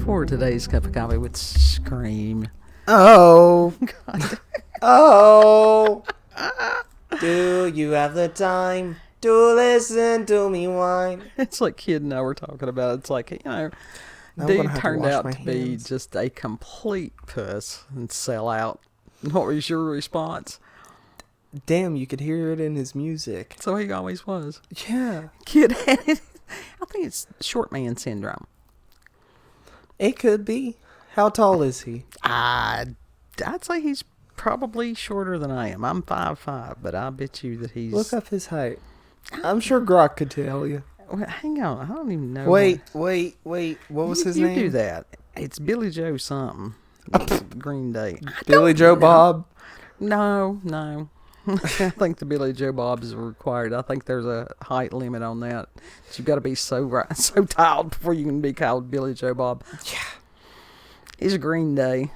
for today's cup of coffee with Scream. Oh. God. Oh. Do you have the time to listen to me whine? It's like Kid and I were talking about. It's like, I'm dude turned out to be just a complete puss and sell out. What was your response? Damn, you could hear it in his music. So he always was. Yeah. Kid had it. I think it's short man syndrome. It could be. How tall is he? I'd say he's probably shorter than I am. I'm 5'5", but I bet you that he's... Look up his height. I'm sure Grok could tell you. Well, hang on. I don't even know. Wait. What was his name? You do that. It's Billy Joe something. Green Day. Billy Joe Bob? No. I think the Billy Joe Bob is required. I think there's a height limit on that. You've got to be so tall before you can be called Billy Joe Bob. Yeah. He's a Green Day.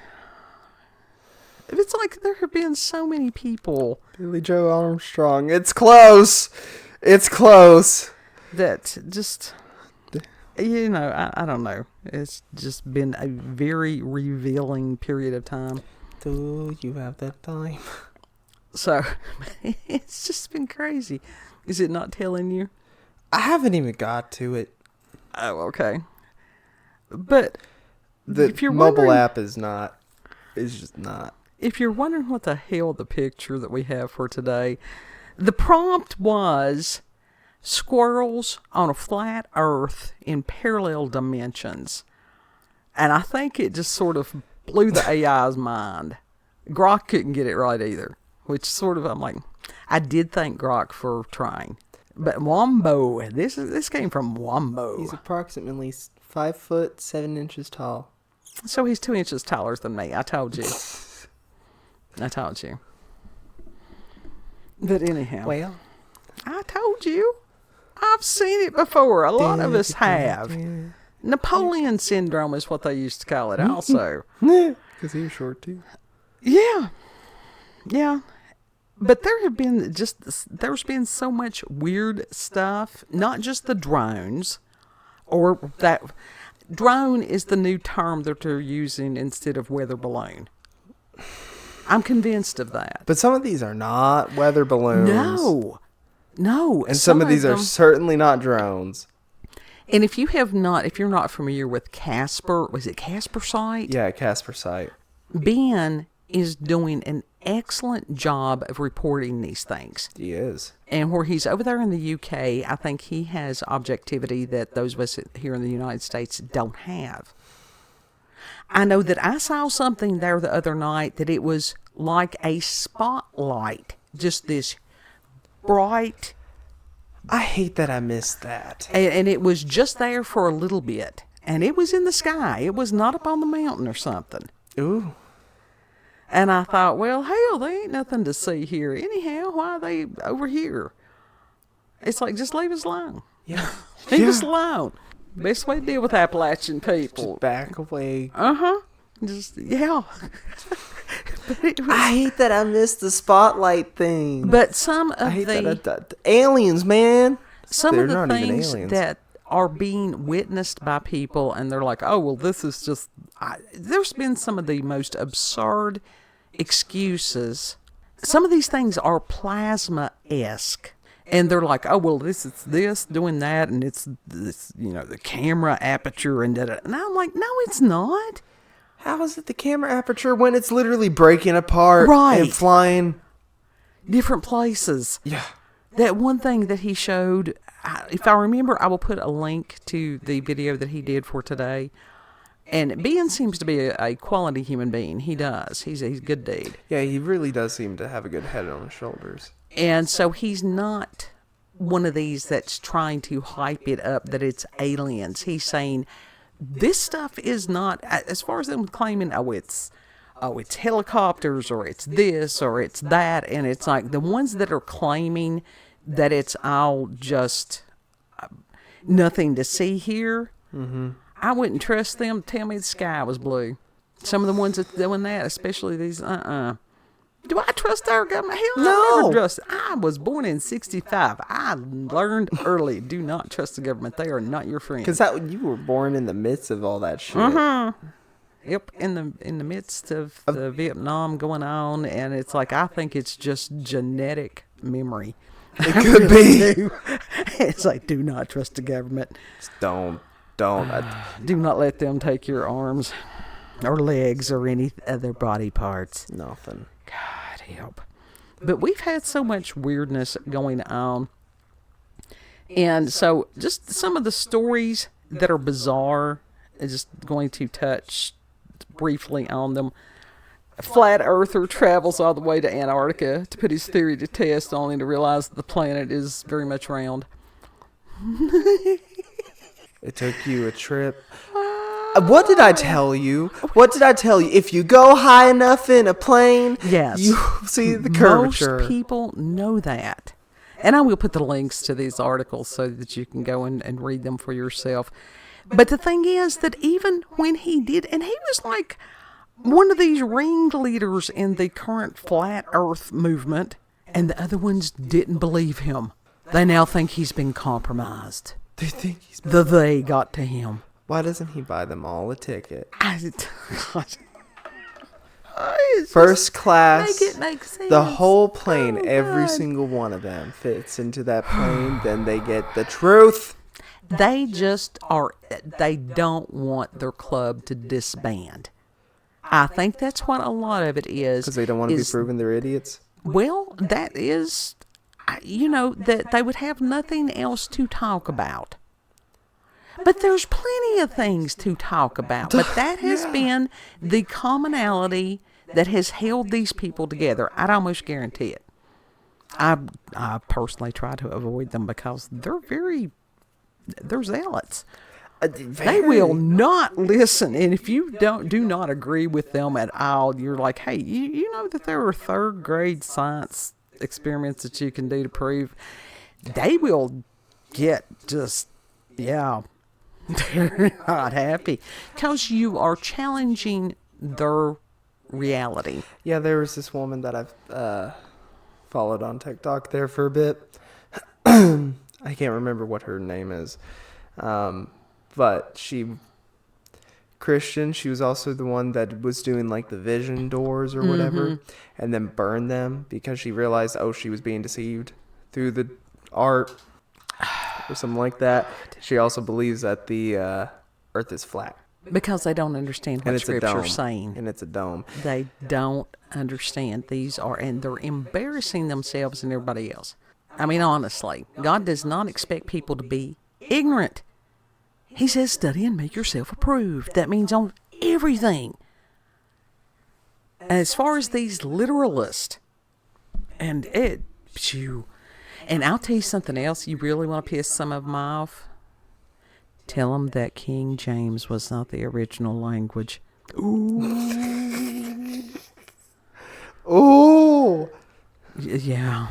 It's like there have been so many people. Billy Joe Armstrong. It's close. That just, I don't know. It's just been a very revealing period of time. Do you have that time? So, it's just been crazy. Is it not telling you? I haven't even got to it. Oh, okay. But the if you're mobile app is just not. If you're wondering what the hell the picture that we have for today, the prompt was squirrels on a flat earth in parallel dimensions. And I think it just sort of blew the AI's mind. Grok couldn't get it right either. Which sort of, I'm like, I did thank Grok for trying. But Wombo, this came from Wombo. He's approximately 5'7" tall. So he's 2 inches taller than me. I told you. But anyhow. Well, I told you. I've seen it before. A lot of us have. Napoleon syndrome is what they used to call it also. Because he was short too. Yeah. But there's been so much weird stuff, not just the drones, or that drone is the new term that they're using instead of weather balloon. I'm convinced of that. But some of these are not weather balloons. No. And some of these are certainly not drones. And if you're not familiar with Casper, was it Casper site? Yeah, Casper site. Ben is doing an excellent job of reporting these things. He is. And where he's over there in the UK, I think he has objectivity that those of us here in the United States don't have. I know that I saw something there the other night that it was like a spotlight, just this bright. I hate that I missed that. And it was just there for a little bit. And it was in the sky. It was not up on the mountain or something. Ooh. And I thought, well, hell, there ain't nothing to see here. Anyhow, why are they over here? It's like, just leave us alone. Yeah. Leave us alone. Best way to deal with Appalachian people. Just back away. Yeah. I hate that I missed the spotlight thing. But some of the aliens, man. Some of the things that are being witnessed by people, and they're like, oh, well, this is just... there's been some of the most absurd excuses. Some of these things are plasma-esque. And they're like, oh, well, this is this, doing that, and it's this, the camera aperture and da-da. And I'm like, no, it's not. How is it the camera aperture when it's literally breaking apart and flying? Different places. Yeah. That one thing that he showed, if I remember, I will put a link to the video that he did for today. And Ben seems to be a quality human being. He does. He's a good dude. Yeah, he really does seem to have a good head on his shoulders. And so he's not one of these that's trying to hype it up that it's aliens. He's saying this stuff is not, as far as them claiming, it's helicopters or it's this or it's that. And it's like the ones that are claiming that it's all just nothing to see here. Mm-hmm. I wouldn't trust them to tell me the sky was blue. Some of the ones that's doing that, especially these, Do I trust our government? Hell, No. I never trust. I was born in 65. I learned early, do not trust the government. They are not your friend. Because you were born in the midst of all that shit. Yep, in the midst of the Vietnam going on, and it's like, I think it's just genetic memory. It could be. It's like, do not trust the government. Don't. Do not let them take your arms or legs or any other body parts. Nothing. God help. But we've had so much weirdness going on. And so just some of the stories that are bizarre, I'm just going to touch briefly on them. A flat earther travels all the way to Antarctica to put his theory to test, only to realize that the planet is very much round. It took you a trip. What did I tell you? If you go high enough in a plane, Yes. you see the curvature. Most people know that. And I will put the links to these articles so that you can go and read them for yourself. But the thing is that even when he did, and he was like one of these ringleaders in the current flat earth movement, and the other ones didn't believe him. They now think he's been compromised. They think he's... They got to him. Why doesn't he buy them all a ticket? First class. Make it make sense. The whole plane, Oh, every God. single one of them fits into that plane. Then they get the truth. They just are, they don't want their club to disband. I think that's what a lot of it is. Because they don't want to be proven they're idiots. Well, that is, that they would have nothing else to talk about. But there's plenty of things to talk about. But that has been the commonality that has held these people together. I'd almost guarantee it. I personally try to avoid them because they're zealots. They will not listen. And if you do not agree with them at all, you're like, hey, you know that there are third grade science experiments that you can do to prove. They will get just, they're not happy because you are challenging their reality. Yeah, there was this woman that I've followed on TikTok there for a bit. I can't remember what her name is. But Christian, she was also the one that was doing like the vision doors or whatever, and then burned them because she realized, she was being deceived through the art or something like that. She also believes that the earth is flat. Because they don't understand what Scripture's saying. And it's a dome. They don't understand. And they're embarrassing themselves and everybody else. I mean, honestly, God does not expect people to be ignorant. He says, study and make yourself approved. That means on everything. As far as these literalists, and I'll tell you something else, you really want to piss some of them off? Tell them that King James was not the original language. Ooh. Ooh. Yeah.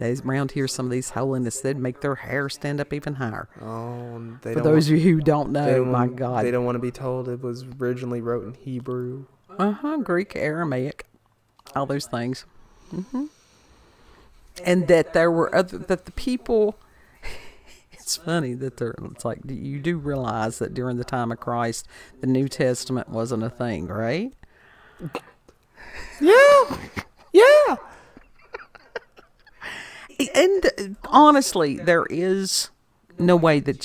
Around here, some of these holiness, they'd make their hair stand up even higher. Oh, For those of you who don't know, my God. They don't want to be told it was originally wrote in Hebrew. Greek, Aramaic, all those things. And that there were that the people, it's funny that it's like, you do realize that during the time of Christ, the New Testament wasn't a thing, right? Yeah. Yeah. And honestly, there is no way that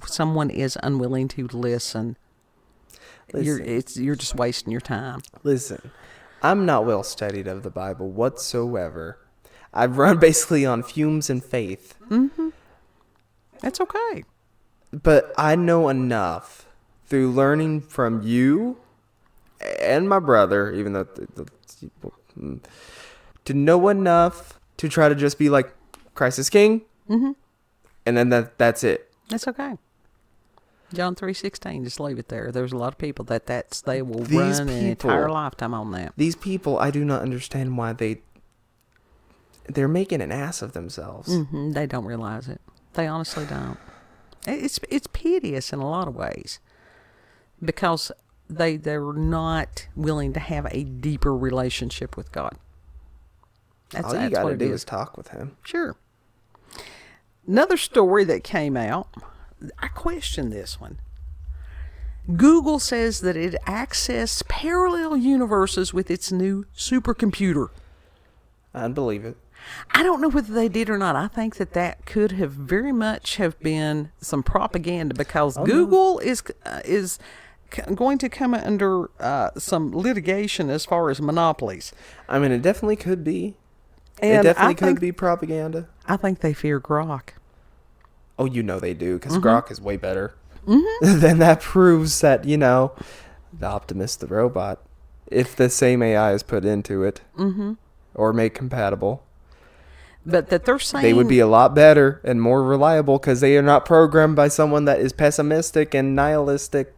someone is unwilling to listen, you're just wasting your time. Listen, I'm not well studied of the Bible whatsoever. I've run basically on fumes and faith. That's okay. But I know enough through learning from you and my brother, even though to know enough to try to just be like, Christ is King, and then that's it. That's okay. John 3:16, just leave it there. There's a lot of people they will run an entire lifetime on that. These people, I do not understand why they're making an ass of themselves. They don't realize it. They honestly don't. It's piteous in a lot of ways, because they're not willing to have a deeper relationship with God. All you got to do is talk with him. Sure. Another story that came out, I question this one. Google says that it accessed parallel universes with its new supercomputer. I believe it. I don't know whether they did or not. I think that could have very much have been some propaganda, because Google is going to come under some litigation as far as monopolies. I mean, it definitely could be. And it definitely could be propaganda. I think they fear Grok. Oh, you know they do, because Grok is way better. Then that proves that, the Optimus, the robot, if the same AI is put into it or made compatible, but that they're saying they would be a lot better and more reliable, because they are not programmed by someone that is pessimistic and nihilistic.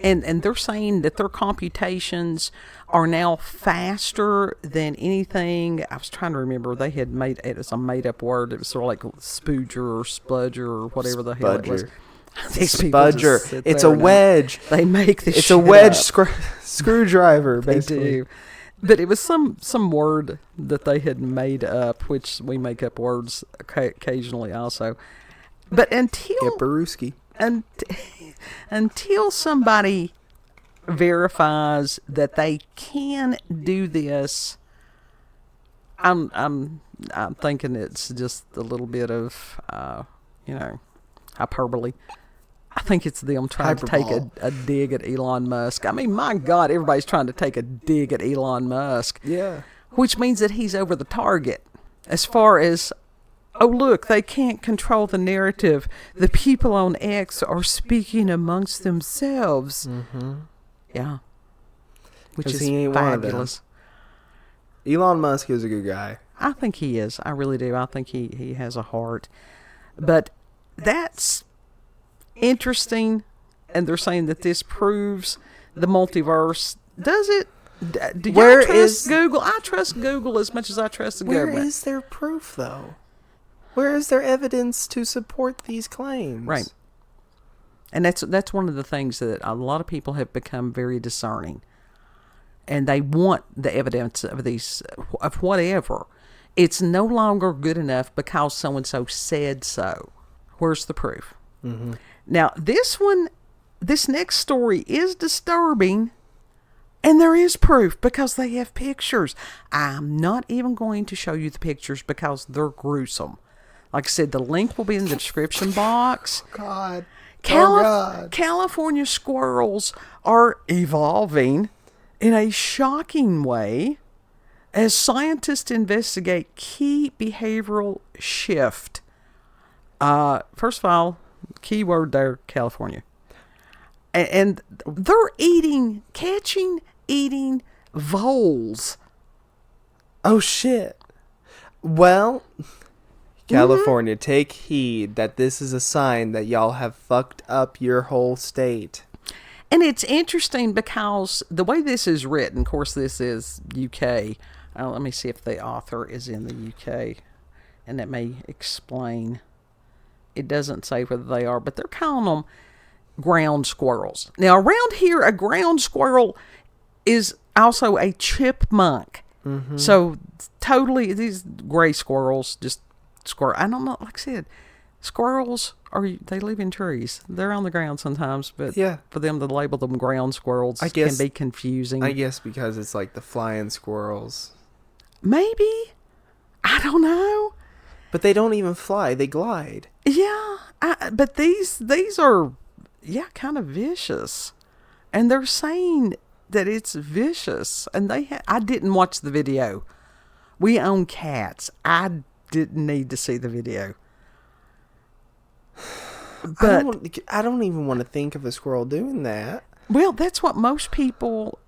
And they're saying that their computations are now faster than anything. I was trying to remember. They had made it as a made-up word. It was sort of like spooger or spudger or whatever the hell it was. These people just Spudger. sit It's there a wedge. They make this. It's a wedge screwdriver, basically. They do. But it was some word that they had made up, which we make up words occasionally also. But until somebody verifies that they can do this, I'm thinking it's just a little bit of hyperbole. I think it's them trying to take a dig at Elon Musk. I mean, my God, everybody's trying to take a dig at Elon Musk. Yeah. Which means that he's over the target as far as, oh, look, they can't control the narrative. The people on X are speaking amongst themselves. Mm-hmm. Yeah. Which is fabulous. Elon Musk is a good guy. I think he is. I really do. I think he has a heart. But that's interesting, and they're saying that this proves the multiverse. Does it? Do you trust Google? I trust Google as much as I trust the government. Where is their proof, though? Where is there evidence to support these claims? Right. And that's one of the things that a lot of people have become very discerning, and they want the evidence of of whatever. It's no longer good enough because so and so said so. Where's the proof? Mm-hmm. Now, this next story is disturbing, and there is proof because they have pictures. I'm not even going to show you the pictures because they're gruesome. Like I said, the link will be in the description box. God. California squirrels are evolving in a shocking way as scientists investigate key behavioral shift. First of all, keyword there, California. And they're eating voles. Oh, shit. Well, California, take heed that this is a sign that y'all have fucked up your whole state. And it's interesting because the way this is written, of course, this is UK. Let me see if the author is in the UK, and that may explain. It doesn't say whether they are, but they're calling them ground squirrels. Now, around here, a ground squirrel is also a chipmunk. Mm-hmm. So, totally, these gray squirrels, just squirrel. I don't know, like I said, squirrels, they live in trees. They're on the ground sometimes, but for them to label them ground squirrels can be confusing. I guess because it's like the flying squirrels. Maybe. I don't know. But they don't even fly. They glide. Yeah. But these are, kind of vicious. And they're saying that it's vicious. And I didn't watch the video. We own cats. I didn't need to see the video. But I don't even want to think of a squirrel doing that. Well, that's what most people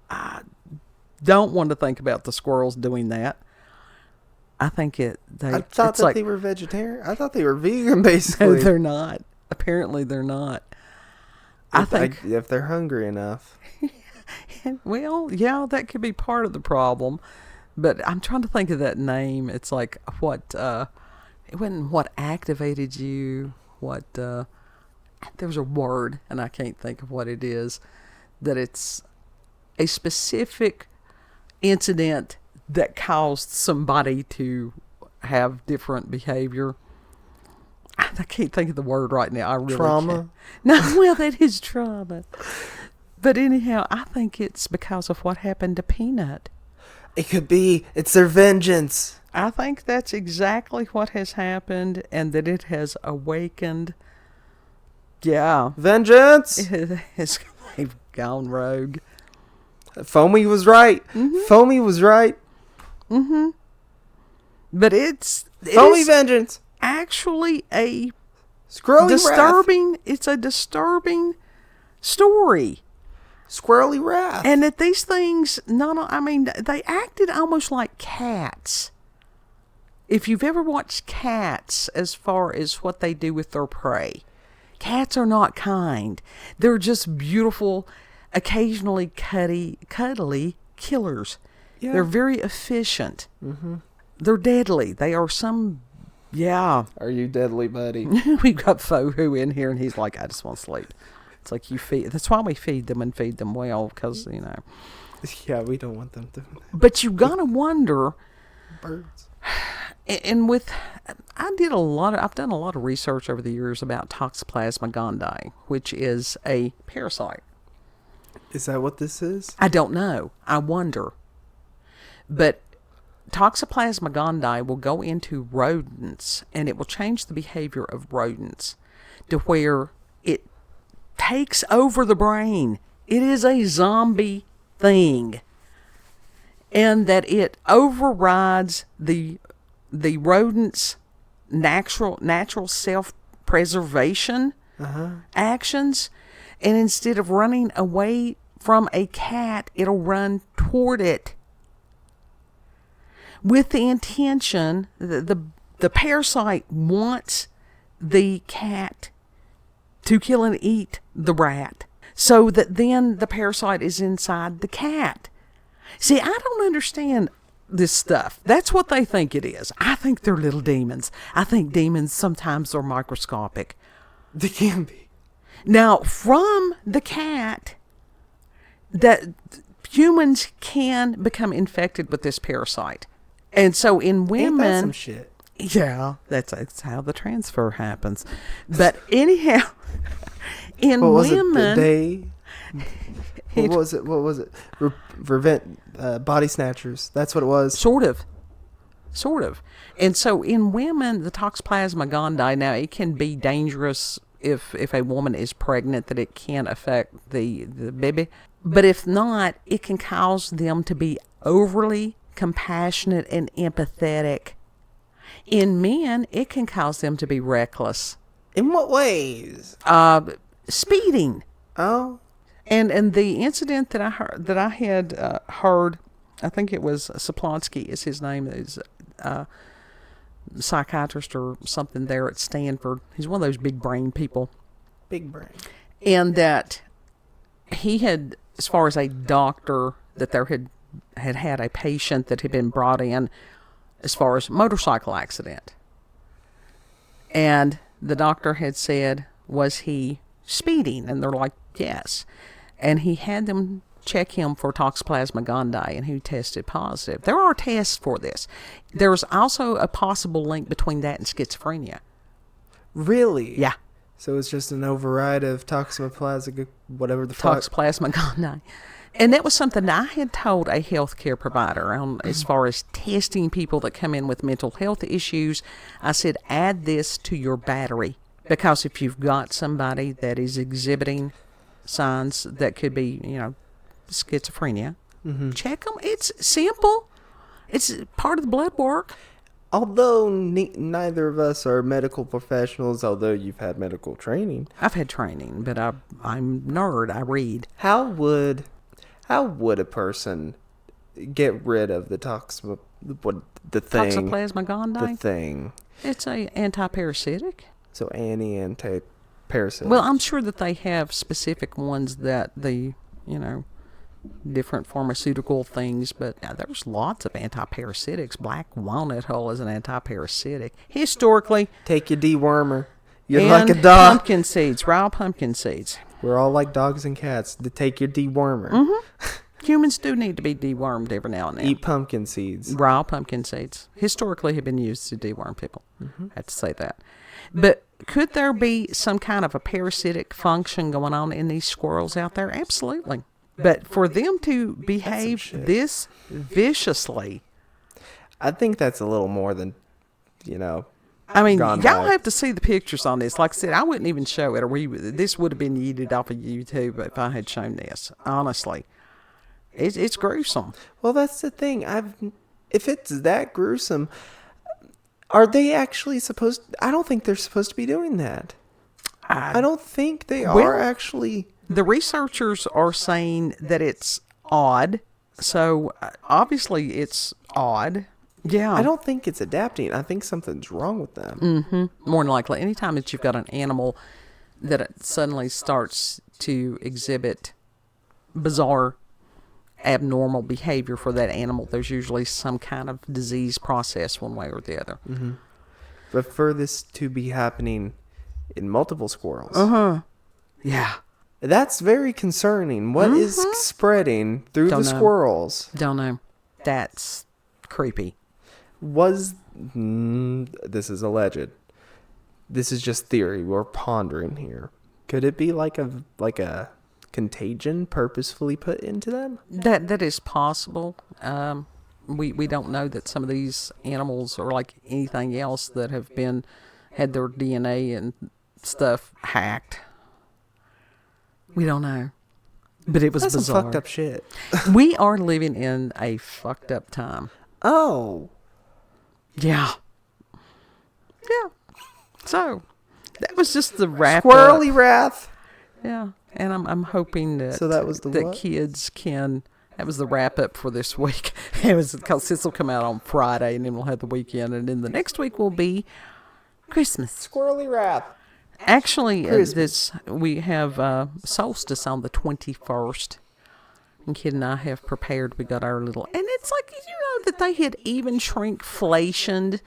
don't want to think about, the squirrels doing that. I think I thought that they were vegetarian. I thought they were vegan, basically. No, they're not. Apparently, they're not. I think if they're hungry enough. Well, yeah, that could be part of the problem. But I'm trying to think of that name. It's like it wasn't what activated you. There's a word, and I can't think of what it is. That it's a specific incident that caused somebody to have different behavior. I can't think of the word right now. I really Trauma? can't. No, well, that is trauma. But anyhow, I think it's because of what happened to Peanut. It could be. It's their vengeance. I think that's exactly what has happened, and that it has awakened. Yeah. Vengeance? They've gone rogue. Foamy was right. Foamy was right. But it Foamy is vengeance. actually a Squirrely disturbing. It's a disturbing story. Squirrely wrath. And that these things, they acted almost like cats. If you've ever watched cats as far as what they do with their prey, cats are not kind. They're just beautiful, occasionally cuddly killers. Yeah. They're very efficient. They're deadly. They are yeah. Are you deadly, buddy? We've got Fohu in here, and he's like, I just want to sleep. It's like that's why we feed them and feed them well, because, Yeah, we don't want them to. But you gotta wonder. Birds. And I've done a lot of research over the years about Toxoplasma gondii, which is a parasite. Is that what this is? I don't know. I wonder. But Toxoplasma gondii will go into rodents, and it will change the behavior of rodents to where it takes over the brain. It is a zombie thing. And that it overrides the rodent's natural self-preservation actions. And instead of running away from a cat, it'll run toward it. With the intention, the parasite wants the cat to kill and eat the rat, so that then the parasite is inside the cat. See, I don't understand this stuff. That's what they think it is. I think they're little demons. I think demons sometimes are microscopic. They can be. Now, from the cat, that humans can become infected with this parasite. And so in women... Ain't that some shit? Yeah, that's how the transfer happens. But anyhow, in What was women... What was it? Prevent body snatchers. That's what it was. Sort of. And so in women, the Toxoplasma gondii, now it can be dangerous if a woman is pregnant, that it can affect the baby. But if not, it can cause them to be overly compassionate and empathetic. In men, it can cause them to be reckless. In what ways? Speeding. Oh. And the incident that I had heard, I think it was Saplonsky is his name, is psychiatrist or something there at Stanford. He's one of those big brain people. Big brain. And that he had, as far as a doctor, that there had a patient that had been brought in as far as motorcycle accident. And the doctor had said, was he speeding? And they're like, yes. And he had them check him for Toxoplasma gondii, and he tested positive. There are tests for this. There's also a possible link between that and schizophrenia. Really? Yeah. So it's just an override of Toxoplasma, whatever the fuck. Toxoplasma gondii. And that was something that I had told a healthcare provider on, as far as testing people that come in with mental health issues. I said, add this to your battery, because if you've got somebody that is exhibiting signs that could be, schizophrenia, check them. It's simple. It's part of the blood work. Although neither of us are medical professionals, although you've had medical training. I've had training, but I'm a nerd. I read. How would a person get rid of the Toxoplasma gondii? The thing. It's a anti-parasitic. So anti-parasitic. Well, I'm sure that they have specific ones that different pharmaceutical things, but there's lots of anti-parasitics. Black walnut hull is an anti-parasitic. Historically. Take your dewormer. You're like a dog. Raw pumpkin seeds. We're all like dogs and cats. To take your dewormer. Humans do need to be dewormed every now and then. Eat pumpkin seeds. Raw pumpkin seeds historically have been used to deworm people. I have to say that. But could there be some kind of a parasitic function going on in these squirrels out there? Absolutely. But for them to behave this viciously, I think that's a little more than, I mean, gone y'all by. have to see the pictures on this. Like I said, I wouldn't even show it, or this would have been yeeted off of YouTube if I had shown this. Honestly, it's gruesome. Well, that's the thing. If it's that gruesome, are they actually supposed? I don't think they're supposed to be doing that. I don't think they are actually. The researchers are saying that it's odd. So obviously it's odd. Yeah. I don't think it's adapting. I think something's wrong with them. More than likely, anytime that you've got an animal that it suddenly starts to exhibit bizarre, abnormal behavior for that animal, there's usually some kind of disease process one way or the other. But for this to be happening in multiple squirrels, Yeah. that's very concerning. What is spreading through Don't the know. squirrels? Don't know. That's creepy. This is alleged. This is just theory we're pondering here. Could it be like a contagion purposefully put into them? That is possible. We don't know that some of these animals are like anything else that have had their DNA and stuff hacked. We don't know. But it was That's bizarre. some fucked up shit. We are living in a fucked up time. Oh. Yeah. Yeah. So that was just the wrap Squirrely up. wrath. Yeah. And I'm hoping that So that was the what? kids can. That was the wrap up for this week. It was because this will come out on Friday, and then we'll have the weekend, and then the next week will be Christmas. Squirrely wrath. Actually, we have solstice on the 21st. And Kid and I have prepared. We got our little, and it's like, that they had even shrinkflationed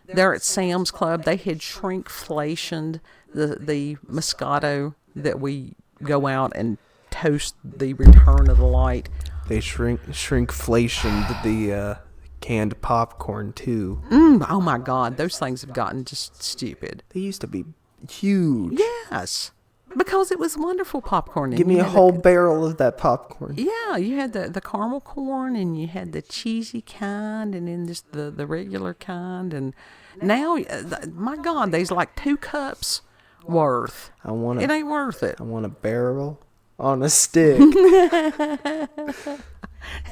there at Sam's Club. They had shrinkflationed the Moscato that we go out and toast the Return of the Light. They shrinkflationed the canned popcorn too. Oh my God, those things have gotten just stupid. They used to be huge. Yes, because it was wonderful popcorn. Give me a whole barrel of that popcorn. Yeah, you had the caramel corn, and you had the cheesy kind, and then just the regular kind. And now, my God, there's like 2 cups worth. It ain't worth it. I want a barrel on a stick.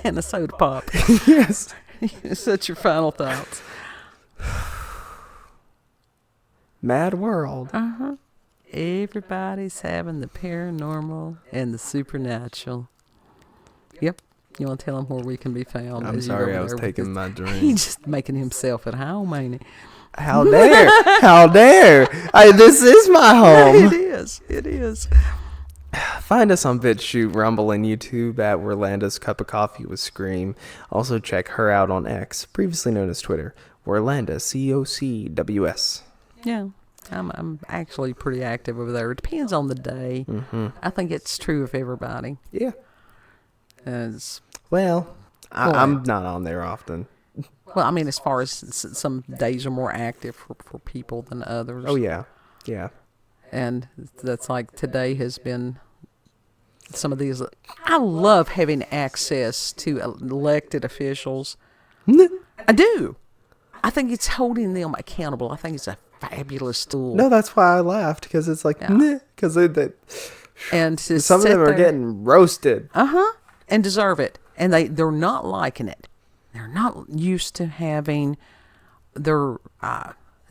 And a soda pop. Yes. Such your final thoughts. Mad world. Everybody's having the paranormal and the supernatural. Yep. You want to tell them where we can be found? I'm sorry, I was taking my drink. He's just making himself at home, ain't he? How dare? How dare? This is my home. It is. Find us on BitChute, Rumble, and YouTube at Werlanda's Cup of Coffee with Scream. Also check her out on X, previously known as Twitter, Werlanda, COCWS. Yeah. I'm actually pretty active over there. It depends on the day. I think it's true of everybody. Yeah. Well, I'm not on there often. Well, I mean, as far as some days are more active for people than others. Oh, yeah. Yeah. And that's like today has been some of these. I love having access to elected officials. I do. I think it's holding them accountable. I think it's a fabulous tool. No, that's why I laughed, because it's like, because and some of them are getting roasted. And deserve it. And they're not liking it. They're not used to having their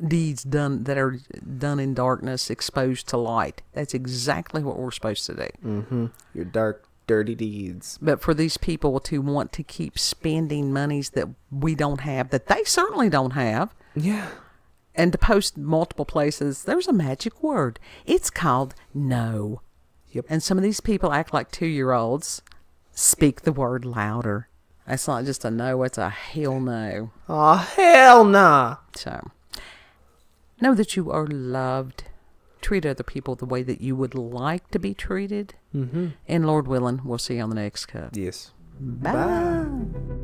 deeds done that are done in darkness exposed to light. That's exactly what we're supposed to do. Your dark, dirty deeds. But for these people to want to keep spending monies that we don't have, that they certainly don't have, Yeah. and to post multiple places, there's a magic word. It's called no. Yep. And some of these people act like 2-year-olds. Speak the word louder. That's not just a no, it's a hell no. Oh, hell nah. So, know that you are loved. Treat other people the way that you would like to be treated. And Lord willing, we'll see you on the next cup. Yes. Bye.